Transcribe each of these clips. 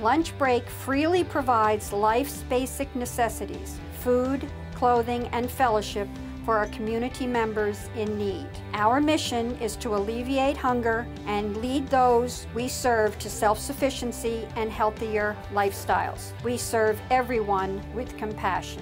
Lunch break freely provides life's basic necessities, food, clothing, and fellowship for our community members in need. Our mission is to alleviate hunger and lead those we serve to self-sufficiency and healthier lifestyles. We serve everyone with compassion.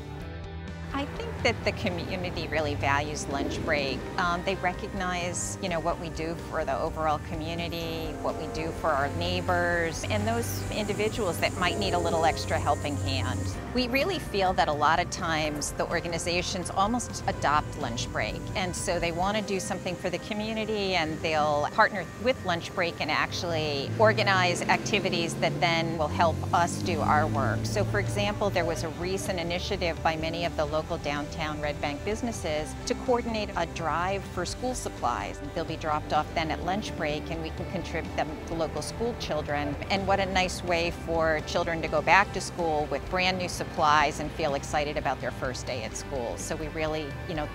I think that the community really values lunch break. They recognize, what we do for the overall community, what we do for our neighbors, and those individuals that might need a little extra helping hand. We really feel that a lot of times the organizations almost adopt lunch break, and so they want to do something for the community, and they'll partner with lunch break and actually organize activities that then will help us do our work. So for example, there was a recent initiative by many of the local downtown Red Bank businesses to coordinate a drive for school supplies. They'll be dropped off then at lunch break, and we can contribute them to local school children. And what a nice way for children to go back to school with brand new supplies and feel excited about their first day at school. So we really,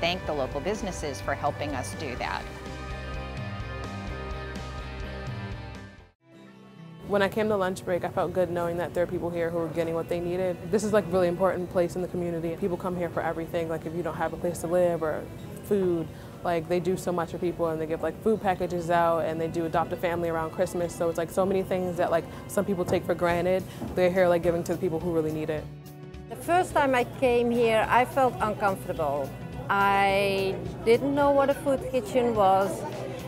thank the local businesses for helping us do that. When I came to lunch break, I felt good knowing that there are people here who are getting what they needed. This is like a really important place in the community. People come here for everything, like if you don't have a place to live or food, like they do so much for people, and they give like food packages out, and they do adopt a family around Christmas. So it's like so many things that like some people take for granted. They're here like giving to the people who really need it. The first time I came here, I felt uncomfortable. I didn't know what a food kitchen was,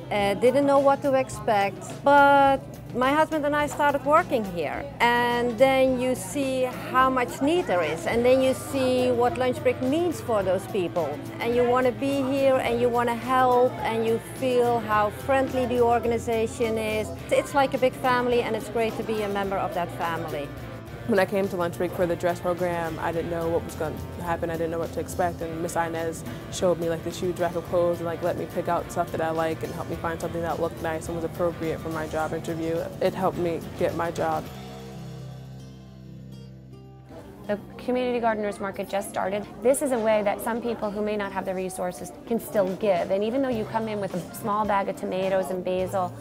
didn't know what to expect, but my husband and I started working here, and then you see how much need there is, and then you see what lunch break means for those people, and you want to be here and you want to help, and you feel how friendly the organization is. It's like a big family, and it's great to be a member of that family. When I came to lunch break for the dress program, I didn't know what was going to happen. I didn't know what to expect, and Miss Inez showed me like this huge rack of clothes and like let me pick out stuff that I like and helped me find something that looked nice and was appropriate for my job interview. It helped me get my job. The Community Gardeners Market just started. This is a way that some people who may not have the resources can still give. And even though you come in with a small bag of tomatoes and basil,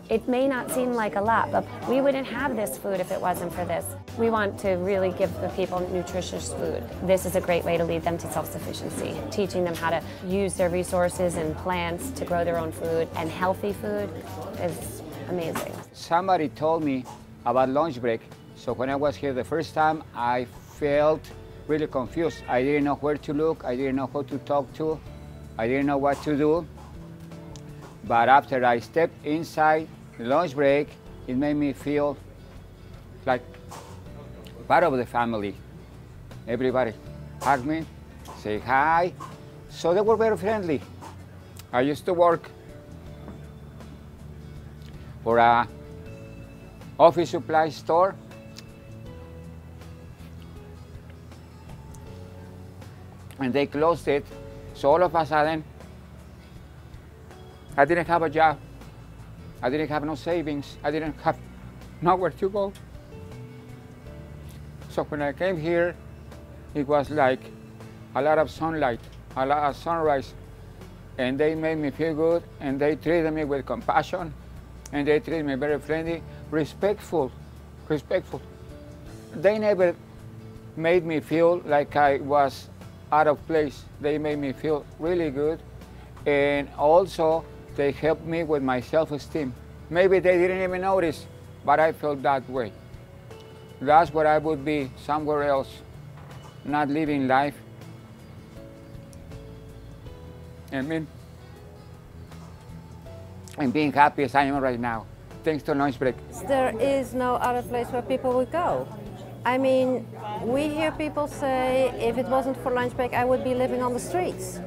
it may not seem like a lot, but we wouldn't have this food if it wasn't for this. We want to really give the people nutritious food. This is a great way to lead them to self-sufficiency, teaching them how to use their resources and plants to grow their own food, and healthy food is amazing. Somebody told me about lunch break, so when I was here the first time, I felt really confused. I didn't know where to look, I didn't know who to talk to, I didn't know what to do. But after I stepped inside the lunch break, it made me feel like part of the family. Everybody hugged me, say hi, so they were very friendly. I used to work for a office supply store. And they closed it, so all of a sudden, I didn't have a job. I didn't have no savings. I didn't have nowhere to go. So when I came here, it was like a lot of sunlight, a lot of sunrise. And they made me feel good, and they treated me with compassion, and they treated me very friendly, respectful. They never made me feel like I was out of place. They made me feel really good, and also they helped me with my self-esteem. Maybe they didn't even notice, but I felt that way. That's where I would be, somewhere else, not living life. And being happy as I am right now, thanks to lunch break. There is no other place where people would go. I mean, we hear people say, if it wasn't for lunch break, I would be living on the streets.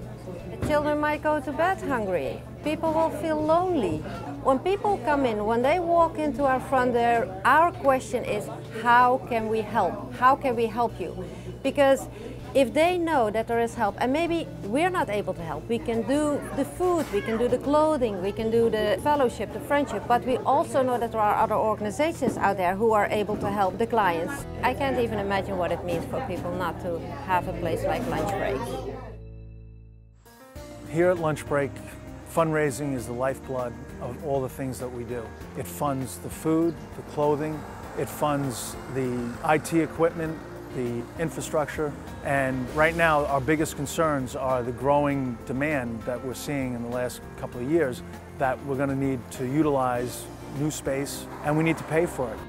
The children might go to bed hungry. People will feel lonely. When people come in, when they walk into our front door, our question is, how can we help? How can we help you? Because if they know that there is help, and maybe we're not able to help, we can do the food, we can do the clothing, we can do the fellowship, the friendship, but we also know that there are other organizations out there who are able to help the clients. I can't even imagine what it means for people not to have a place like lunch break. Here at Lunch Break, fundraising is the lifeblood of all the things that we do. It funds the food, the clothing, It funds the IT equipment, the infrastructure, and right now our biggest concerns are the growing demand that we're seeing in the last couple of years that we're going to need to utilize new space, and we need to pay for it.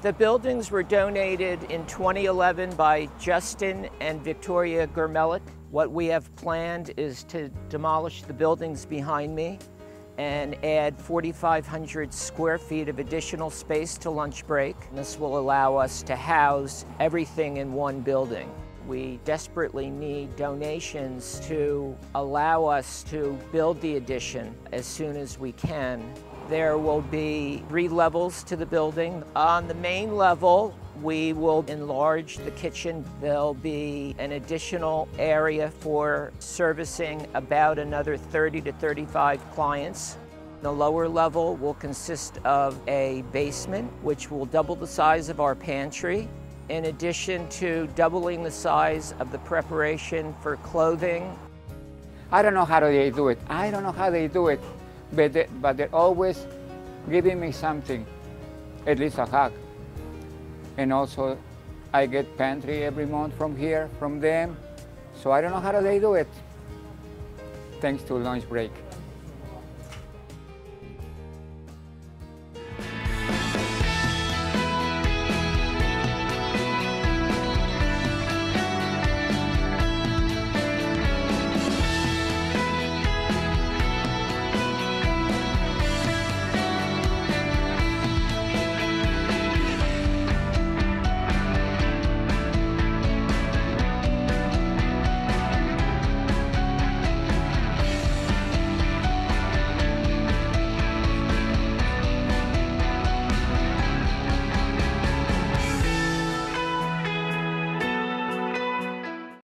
The buildings were donated in 2011 by Justin and Victoria Germelik. What we have planned is to demolish the buildings behind me and add 4,500 square feet of additional space to lunch break. This will allow us to house everything in one building. We desperately need donations to allow us to build the addition as soon as we can. There will be 3 levels to the building. On the main level, we will enlarge the kitchen. There'll be an additional area for servicing about another 30 to 35 clients. The lower level will consist of a basement, which will double the size of our pantry, in addition to doubling the size of the preparation for clothing. I don't know how they do it. I don't know how they do it. But they're always giving me something, at least a hug. And also, I get pantry every month from here, from them. So I don't know how they do it. Thanks to lunch break.